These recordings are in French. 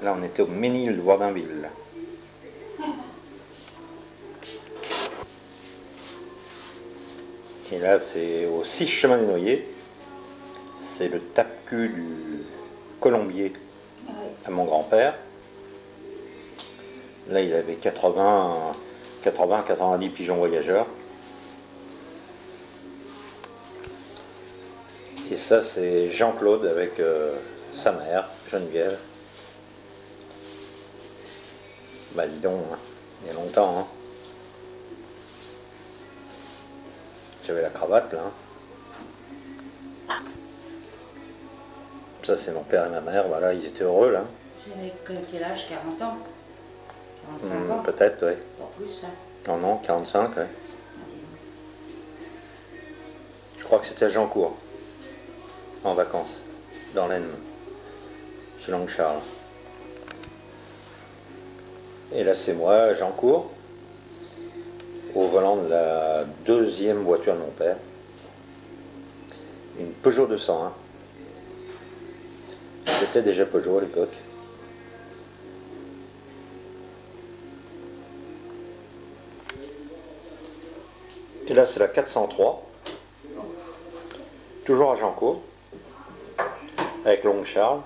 Là, on était au Ménil de Wadinville. Et là, c'est au 6 chemin des Noyers. C'est le tape-cul du colombier à mon grand-père. Là, il avait 80-90 pigeons voyageurs. Et ça, c'est Jean-Claude avec sa mère, Geneviève. Bah dis donc, hein, il y a longtemps. Hein. J'avais la cravate là. Ça, c'est mon père et ma mère. Voilà, ils étaient heureux là. C'est avec quel âge? 40 ans? 45 ans? Peut-être, oui. Pas plus, hein. Non, non, 45, oui. Je crois que c'était à Jeancourt, en vacances, dans l'Aisne, chez l'oncle Charles. Et là, c'est moi, Jeancourt, au volant de la deuxième voiture de mon père, une Peugeot 201. C'était déjà Peugeot à l'époque. Et là, c'est la 403, toujours à Jeancourt, avec l'oncle Charles,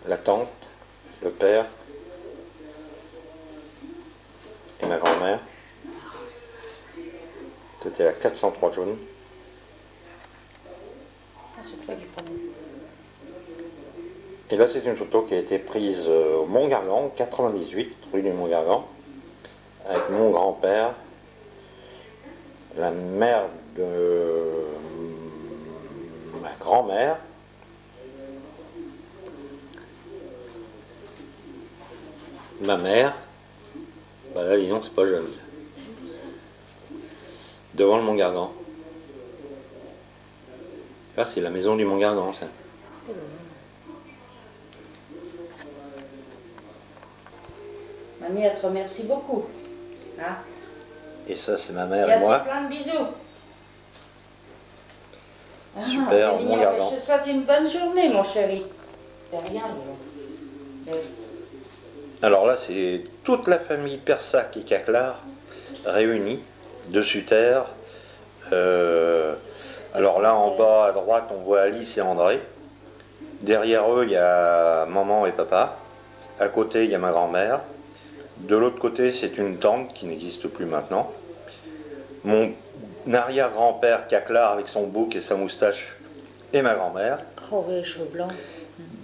la tante, le père et ma grand-mère. C'était la 403 jaune. Ah, c'est toi qui prenais. Et là, c'est une photo qui a été prise au Mont-Gargan, 98, rue du Mont-Gargan, avec mon grand-père, la mère de ma grand-mère, ma mère. Voilà, dis donc, c'est pas jeune. Devant le Mont-Gargan. Là, c'est la maison du Mont-Gargan, ça. Mamie, elle te remercie beaucoup. Hein? Et ça, c'est ma mère Et et moi. plein de bisous. Super, Mont-Gargan. Je te souhaite une bonne journée, mon chéri. C'est rien, Alors là, c'est toute la famille Persac et Caclar réunis, dessus terre. Alors là, en bas à droite, on voit Alice et André. Derrière eux, il y a maman et papa. À côté, il y a ma grand-mère. De l'autre côté, c'est une tante qui n'existe plus maintenant. Mon arrière-grand-père Caclar avec son bouc et sa moustache et ma grand-mère. Oh oui, cheveux blancs.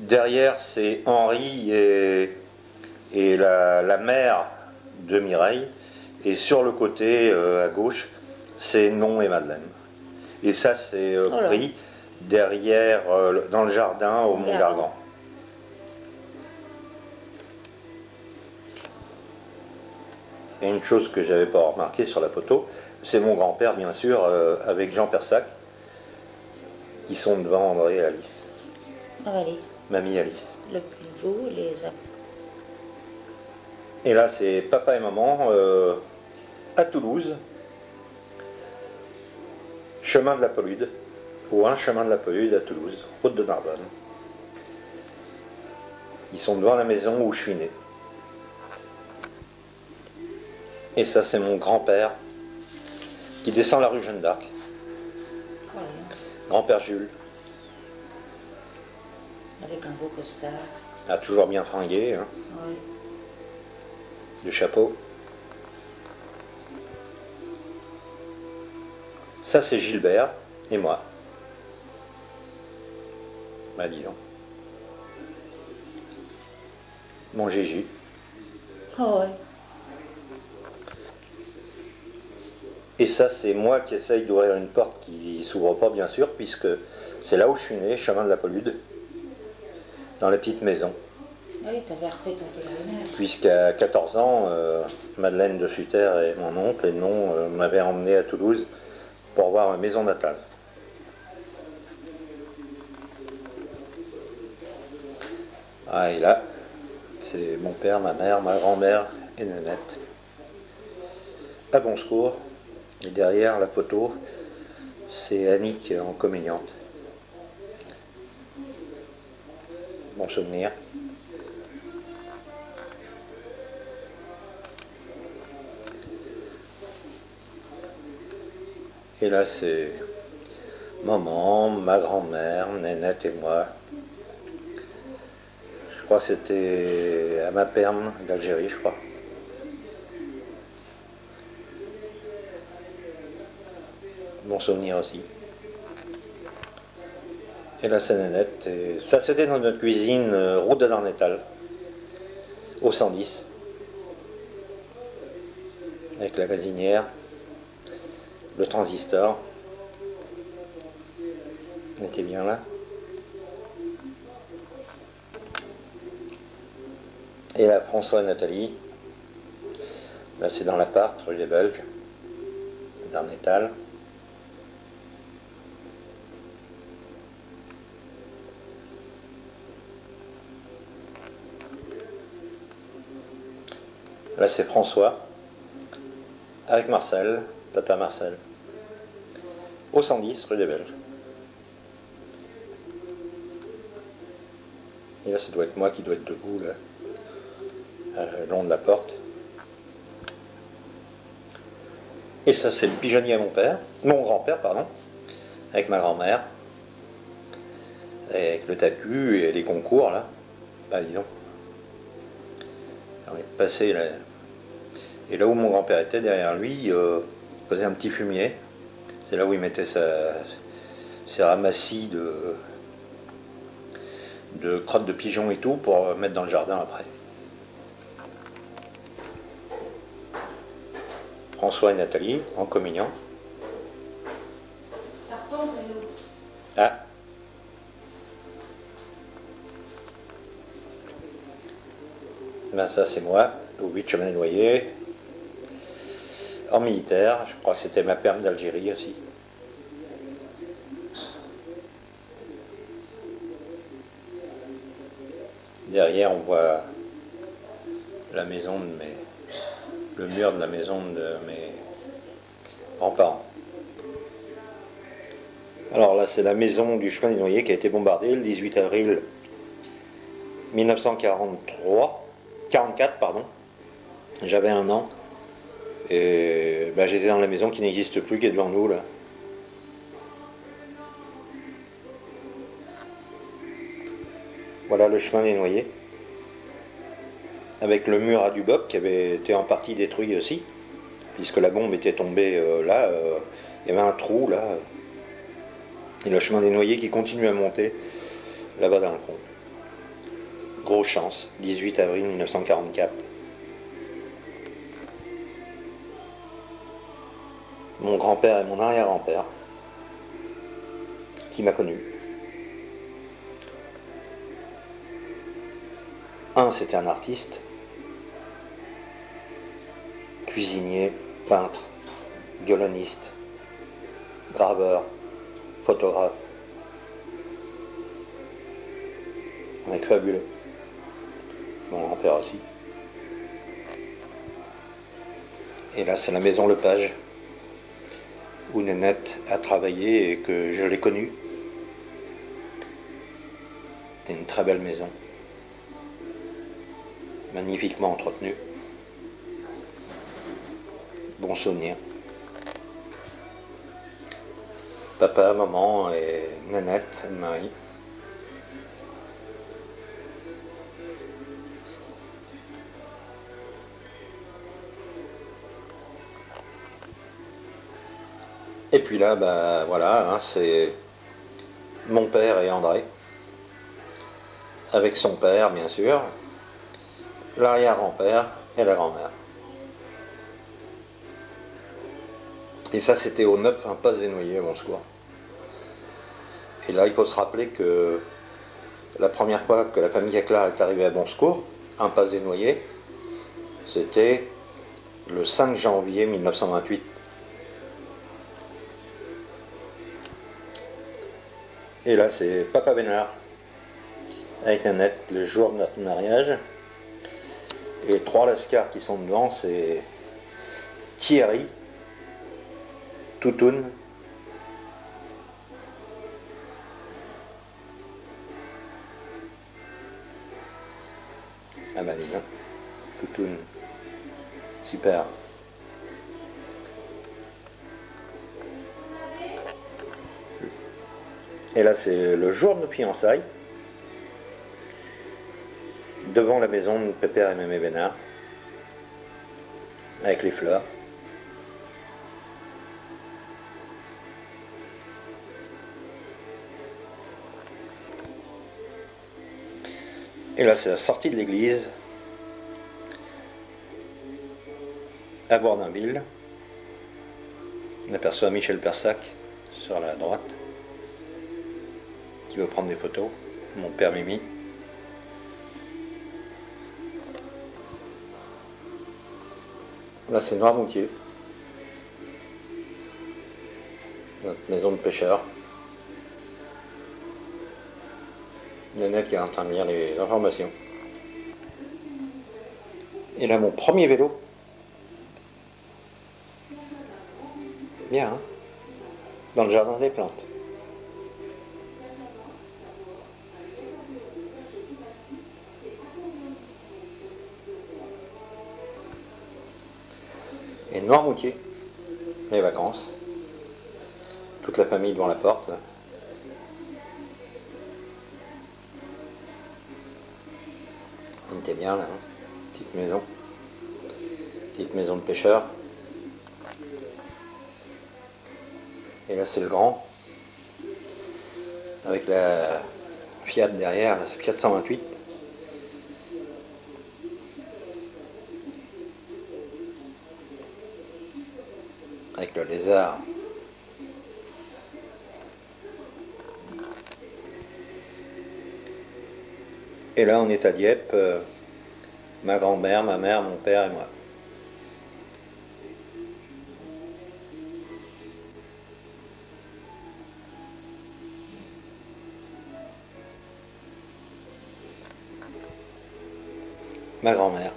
Derrière, c'est Henri et la mère de Mireille. Et sur le côté, à gauche, c'est Non et Madeleine. Et ça, c'est pris derrière, dans le jardin, au Mont-Gargan. Et une chose que j'avais pas remarqué sur la photo, c'est mon grand-père, bien sûr, avec Jean Persac. Ils sont devant André et Alice. Ah, allez. Mamie Alice. Le pivot, les... Et là, c'est papa et maman à Toulouse, chemin de la Pelude, ou un chemin de la Pelude à Toulouse, route de Narbonne. Ils sont devant la maison où je suis né. Et ça, c'est mon grand-père qui descend la rue Jeanne d'Arc. Ouais. Grand-père Jules. Avec un beau costard. A toujours bien fringué, hein. Oui. Le chapeau. Ça, c'est Gilbert et moi. Bah, dis donc. Mon Gigi. Oh, ouais. Et ça, c'est moi qui essaye d'ouvrir une porte qui s'ouvre pas, bien sûr, puisque c'est là où je suis né, chemin de la Pelude, dans la petite maison. Oui, t'avais refait ton pèlerinage. Puisqu'à 14 ans, Madeleine de Sutter et mon oncle, et non, m'avaient emmené à Toulouse pour voir ma maison natale. Ah, et là, c'est mon père, ma mère, ma grand-mère et Nanette. À Bon Secours. Et derrière la photo, c'est Annick en communiante. Bon souvenir. Et là, c'est maman, ma grand-mère, Nénette et moi. Je crois que c'était à ma perme d'Algérie, je crois. Bon souvenir aussi. Et là, c'est Nénette. Et ça, c'était dans notre cuisine, route de Darnétal, au 110. Avec la gazinière, le transistor. On était bien là. Et là, François et Nathalie. Là, c'est dans l'appart, rue des Belges, Darnétal. Là, c'est François, avec Marcel, papa Marcel, au 110, rue des Belges. Et là, ça doit être moi qui dois être debout, là, le long de la porte. Et ça, c'est le pigeonnier à mon grand-père, pardon, avec ma grand-mère, avec le tapu et les concours, là. Bah, dis donc. On est passé là. Et là où mon grand-père était, derrière lui, il faisait un petit fumier. C'est là où il mettait ses ramassis de crottes de pigeons et tout pour mettre dans le jardin après. François et Nathalie en communion. Ça retombe, Léo. Ah. Ben ça c'est moi, au 8 chemin des Noyers, en militaire, je crois que c'était ma perme d'Algérie aussi. Derrière on voit la maison de le mur de la maison de mes grands-parents. Alors là c'est la maison du chemin des Noyers qui a été bombardée le 18 avril 1944, pardon. J'avais 1 an. Et ben, j'étais dans la maison qui n'existe plus, qui est devant nous là. Voilà le chemin des Noyers. Avec le mur à Duboc qui avait été en partie détruit aussi. Puisque la bombe était tombée là. Il y avait un trou là. Et le chemin des Noyers qui continue à monter là-bas dans le fond. Grosse chance, 18 avril 1944. Mon grand-père et mon arrière-grand-père qui m'a connu. Un, c'était un artiste, cuisinier, peintre, violoniste, graveur, photographe. Un mec fabuleux. Mon grand-père aussi. Et là, c'est la maison Lepage, où Nénette a travaillé et que je l'ai connue. C'était une très belle maison, magnifiquement entretenue. Bon souvenir. Papa, maman et Nénette, Anne-Marie. Et puis là, bah voilà, hein, c'est mon père et André, avec son père bien sûr, l'arrière-grand-père et la grand-mère. Et ça c'était au 9 impasse des Noyers à Bon-Secours. Et là il faut se rappeler que la première fois que la famille Jacquelard est arrivée à Bon-Secours, impasse des Noyers, c'était le 5 janvier 1928. Et là, c'est Papa Bénard, avec Annette, le jour de notre mariage. Et les 3 lascars qui sont devant, c'est Thierry, Toutoun, ah bah dis donc, Toutoun, super. Et là, c'est le jour de nos fiançailles, devant la maison de Pépère et Mémé Bénard, avec les fleurs. Et là, c'est la sortie de l'église, à Bourdinville. On aperçoit Michel Persac sur la droite, qui veut prendre des photos, mon père Mimi. Là, c'est Noirmoutier, notre maison de pêcheurs. Lionel qui est en train de lire les informations. Et là, mon premier vélo. Bien, hein, dans le jardin des plantes. Et Noirmoutier, les vacances. Toute la famille devant la porte. Là. On était bien là, hein. Petite maison. Petite maison de pêcheurs. Et là c'est le grand. Avec la Fiat derrière, la Fiat 128. Avec le lézard. Et là on est à Dieppe, ma grand-mère, ma mère, mon père et moi. Ma grand-mère.